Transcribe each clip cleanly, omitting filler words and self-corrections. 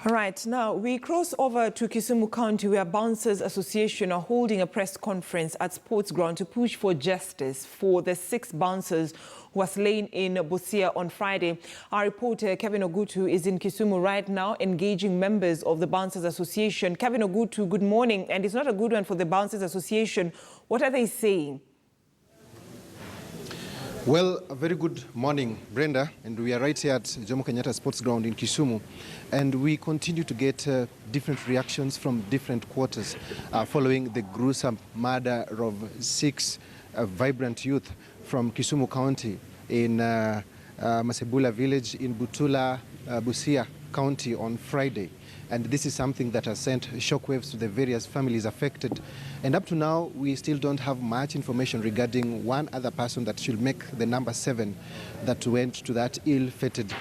All right, now we cross over to Kisumu County, where Bouncers Association are holding a press conference at Sports Ground to push for justice for the 6 bouncers who were slain in Busia on Friday. Our reporter Kevin Ogutu is in Kisumu right now, engaging members of the Bouncers Association. Kevin Ogutu, good morning. And it's not a good one for the Bouncers Association. What are they saying? Well, a very good morning, Brenda, and we are right here at Jomo Kenyatta Sports Ground in Kisumu, and we continue to get different reactions from different quarters following the gruesome murder of 6 vibrant youth from Kisumu County in Masebula village in Butula, Busia County on Friday. And this is something that has sent shockwaves to the various families affected. And up to now, we still don't have much information regarding one other person that should make the number 7 that went to that ill-fated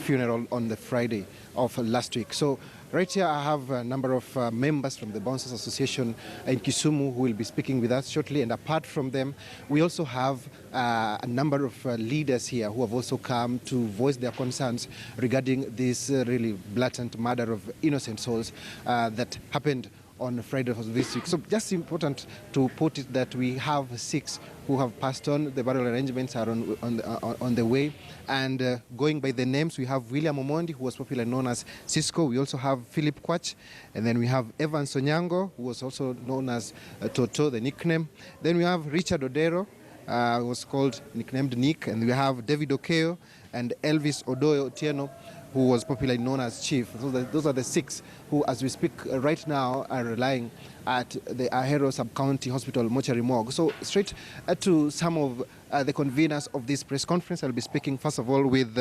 funeral on the Friday of last week. So right here, I have a number of members from the Bouncers Association in Kisumu who will be speaking with us shortly. And apart from them, we also have a number of leaders here who have also come to voice their concerns regarding this really blatant murder of innocent souls that happened on Friday of this week. So just important to put it that we have 6 who have passed on. The burial arrangements are on the way. And going by the names, we have William Omondi, who was popularly known as Cisco. We also have Philip Kwach. And then we have Evan Sonyango, who was also known as Toto, the nickname. Then we have Richard Odero, who was nicknamed Nick. And we have David Okeo and Elvis Odoyo Otieno, who was popularly known as Chief. So those are the 6 who, as we speak right now, are relying at the Ahero Sub-County Hospital mortuary morgue. So straight to some of the conveners of this press conference. I'll be speaking first of all with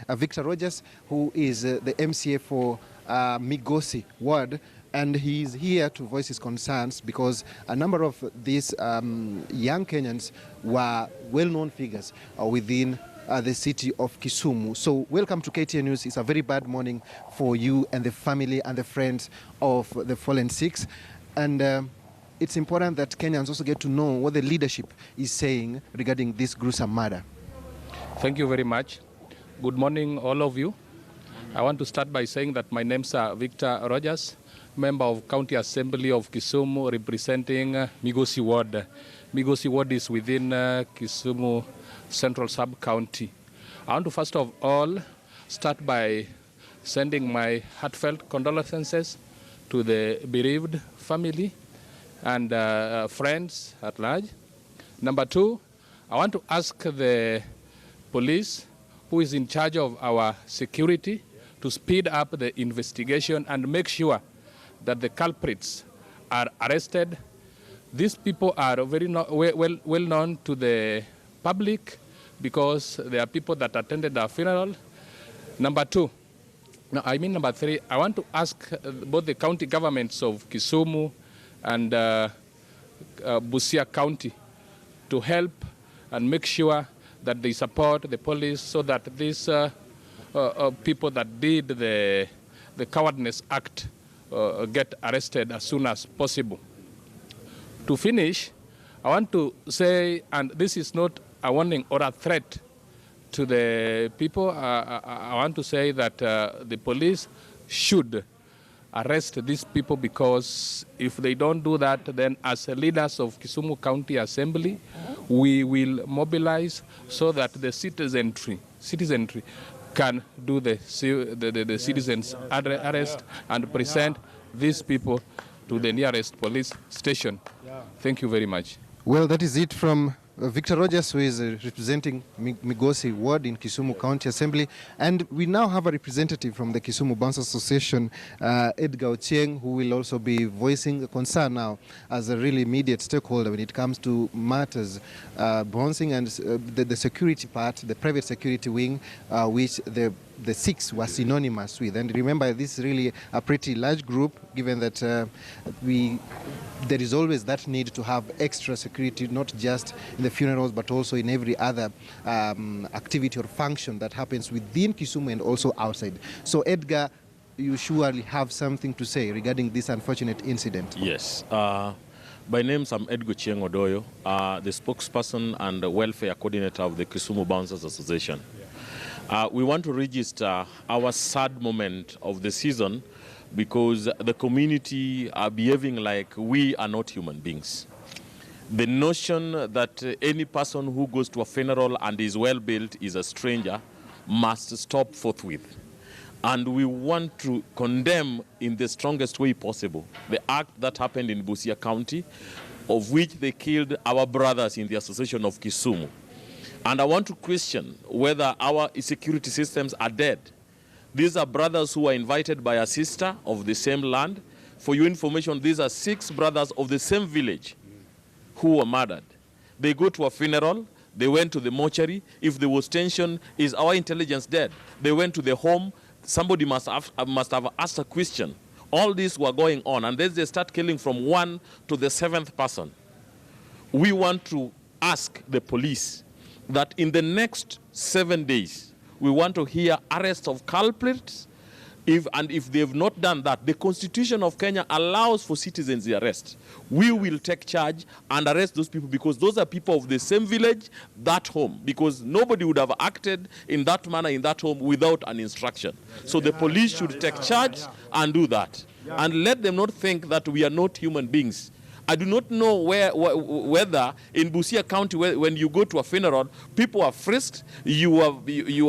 Victor Rogers, who is the MCA for Migosi Ward. And he's here to voice his concerns because a number of these young Kenyans were well-known figures within the city of Kisumu. So welcome to KTN News. It's a very bad morning for you and the family and the friends of the fallen 6. And it's important that Kenyans also get to know what the leadership is saying regarding this gruesome murder. Thank you very much. Good morning, all of you. I want to start by saying that my name's Victor Rogers, member of County Assembly of Kisumu, representing Migosi Ward. Migosi Ward is within Kisumu Central Sub-County. I want to first of all start by sending my heartfelt condolences to the bereaved family and friends at large. Number 2, I want to ask the police, who is in charge of our security, to speed up the investigation and make sure that the culprits are arrested. These people are very well known to the public because they are people that attended our funeral. Number 3, I want to ask both the county governments of Kisumu and Busia County to help and make sure that they support the police so that these people that did the cowardness act get arrested as soon as possible. To finish, I want to say, and this is not a warning or a threat to the people, I want to say that the police should arrest these people, because if they don't do that, then as leaders of Kisumu County Assembly, we will mobilize so that the citizenry can do the citizens' arrest and present these people to the nearest police station. Thank you very much. Well, that is it from Victor Rogers, who is representing Migosi Ward in Kisumu County Assembly. And we now have a representative from the Kisumu Bouncers Association, Edgar Ochieng, who will also be voicing a concern now as a really immediate stakeholder when it comes to matters bouncing and the security part, the private security wing, which the 6 were synonymous with. And remember, this is really a pretty large group, given that there is always that need to have extra security, not just in the funerals, but also in every other activity or function that happens within Kisumu and also outside. So Edgar, you surely have something to say regarding this unfortunate incident. Yes. By name, I'm Edgar Chieng Odoyo, the spokesperson and welfare coordinator of the Kisumu Bouncers Association. We want to register our sad moment of the season because the community are behaving like we are not human beings. The notion that any person who goes to a funeral and is well built is a stranger must stop forthwith. And we want to condemn in the strongest way possible the act that happened in Busia County, of which they killed our brothers in the Association of Kisumu. And I want to question whether our security systems are dead. These are brothers who were invited by a sister of the same land. For your information, these are 6 brothers of the same village who were murdered. They go to a funeral, they went to the mortuary. If there was tension, is our intelligence dead? They went to the home. Somebody must have asked a question. All these were going on, and then they start killing from 1 to the 7th person. We want to ask the police that in the next 7 days, we want to hear arrests of culprits. If they've not done that, the Constitution of Kenya allows for citizens arrest. We will take charge and arrest those people because those are people of the same village, that home, because nobody would have acted in that manner in that home without an instruction. So the police should take charge and do that. And let them not think that we are not human beings. I do not know whether in Busia County, when you go to a funeral, people are frisked, you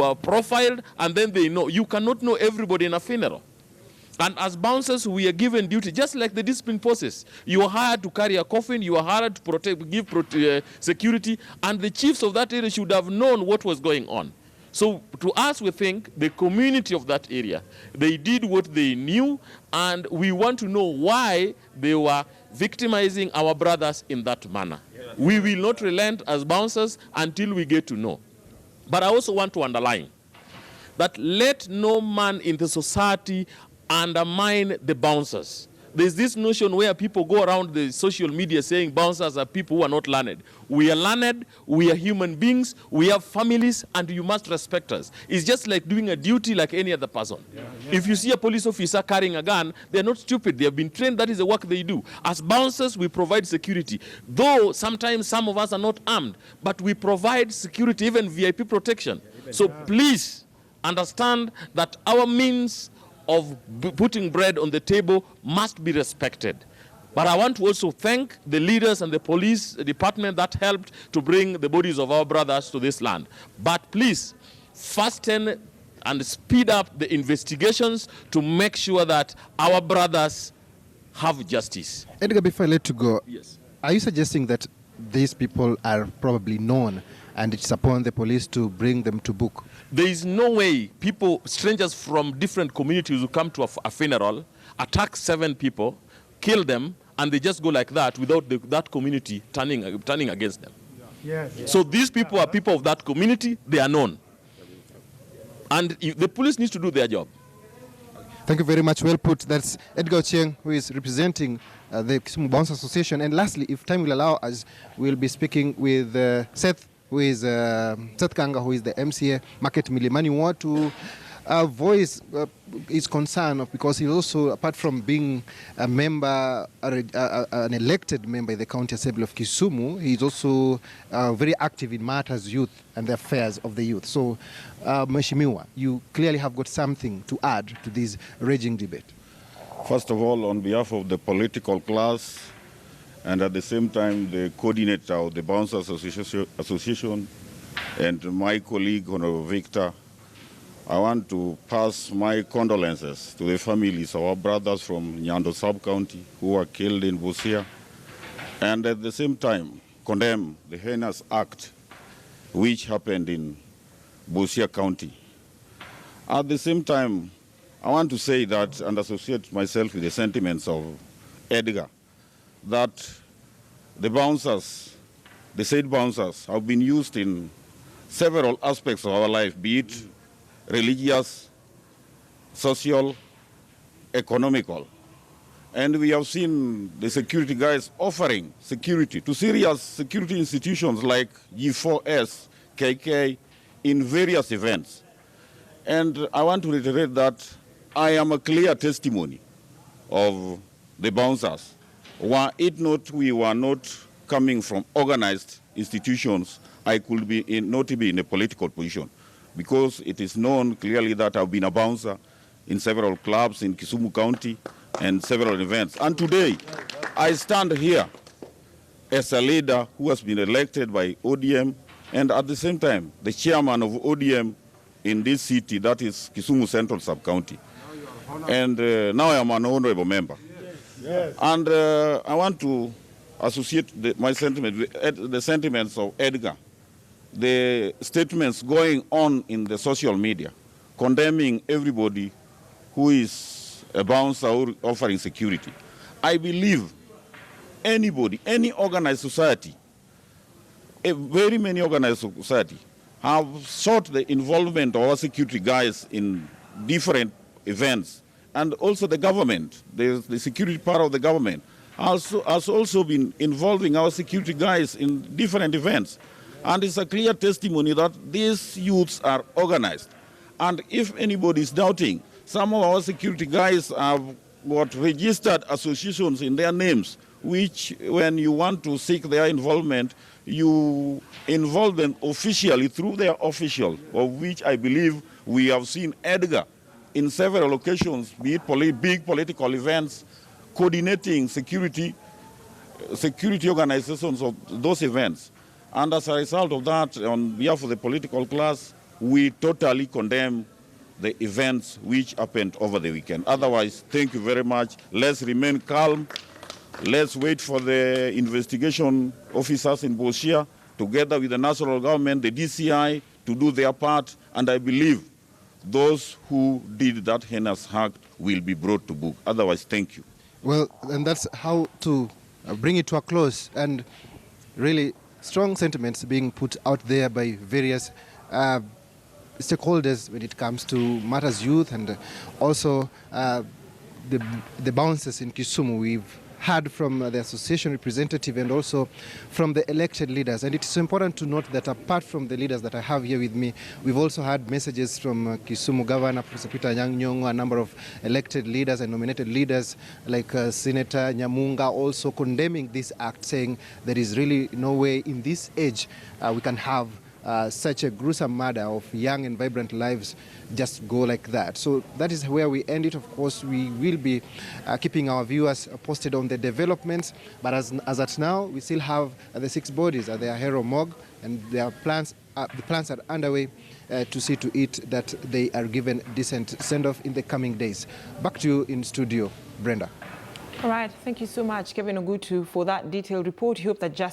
are profiled, and then they know. You cannot know everybody in a funeral. And as bouncers, we are given duty, just like the discipline forces. You are hired to carry a coffin, you are hired to protect, give security, and the chiefs of that area should have known what was going on. So to us, we think the community of that area, they did what they knew, and we want to know why they were victimizing our brothers in that manner. We will not relent as bouncers until we get to know. But I also want to underline that let no man in the society undermine the bouncers. There's this notion where people go around the social media saying bouncers are people who are not learned. We are learned, we are human beings, we have families, and you must respect us. It's just like doing a duty like any other person. If you see a police officer carrying a gun, they're not stupid. They have been trained. That is the work they do. As bouncers, we provide security. Though sometimes some of us are not armed, but we provide security, even VIP protection. So please understand that our means of putting bread on the table must be respected. But I want to also thank the leaders and the police department that helped to bring the bodies of our brothers to this land. But please, fasten and speed up the investigations to make sure that our brothers have justice. Edgar, before I let you go, yes. Are you suggesting that these people are probably known and it's upon the police to bring them to book? There is no way strangers from different communities who come to a funeral, attack 7 people, kill them, and they just go like that without that community turning against them. Yes. So these people are people of that community, they are known. And the police needs to do their job. Thank you very much. Well put. That's Edgar Ochieng, who is representing the Kisumu Bounce Association. And lastly, if time will allow us, we'll be speaking with Seth, who is Seth Kanga, who is the MCA Market Milimani. We want to voice his concern because he also, apart from being a member, an elected member in the County Assembly of Kisumu, he is also very active in matters youth and the affairs of the youth. So, Mheshimiwa, you clearly have got something to add to this raging debate. First of all, on behalf of the political class, and at the same time the coordinator of the Bouncers Association and my colleague, Honorable Victor, I want to pass my condolences to the families of our brothers from Nyando sub-county who were killed in Busia, and at the same time condemn the heinous act which happened in Busia County. At the same time, I want to say that and associate myself with the sentiments of Edgar, that the bouncers, the said bouncers, have been used in several aspects of our life, be it religious, social, economical. And we have seen the security guys offering security to serious security institutions like G4S, KK, in various events. And I want to reiterate that I am a clear testimony of the bouncers. Were it not, we were not coming from organized institutions, I could be not be in a political position. because it is known clearly that I've been a bouncer in several clubs in Kisumu County and several events. And today, I stand here as a leader who has been elected by ODM, and at the same time, the chairman of ODM in this city, that is Kisumu Central Sub-County. And now I am an honorable member. Yes. And I want to associate my sentiment with the sentiments of Edgar, the statements going on in the social media, condemning everybody who is a bouncer or offering security. I believe anybody, any organized society, very many organized society, have sought the involvement of our security guys in different events, and also the government, the security part of the government, has also been involving our security guys in different events. And it's a clear testimony that these youths are organized. And if anybody is doubting, some of our security guys have got registered associations in their names, which when you want to seek their involvement, you involve them officially through their official, of which I believe we have seen Edgar in several occasions, be it big political events, coordinating security organizations of those events. And as a result of that, on behalf of the political class, we totally condemn the events which happened over the weekend. Otherwise, thank you very much. Let's remain calm. Let's wait for the investigation officers in Busia, together with the national government, the DCI, to do their part. And I believe those who did that heinous act will be brought to book. Otherwise, thank you. Well, and that's how to bring it to a close. And really strong sentiments being put out there by various stakeholders when it comes to matters youth, and also the bouncers in Kisumu. We've heard from the association representative and also from the elected leaders. And it's important to note that apart from the leaders that I have here with me, we've also had messages from Kisumu Governor, Professor Peter Nyong'o, a number of elected leaders and nominated leaders like Senator Nyamunga, also condemning this act, saying there is really no way in this age we can have such a gruesome murder of young and vibrant lives just go like that. So that is where we end it. Of course, we will be keeping our viewers posted on the developments, but as at now, we still have the 6 bodies at the Ahero morgue, and their plans, the plans are underway to see to it that they are given decent send-off in the coming days. Back to you in studio, Brenda. All right, thank you so much, Kevin Ogutu, for that detailed report. We hope that justice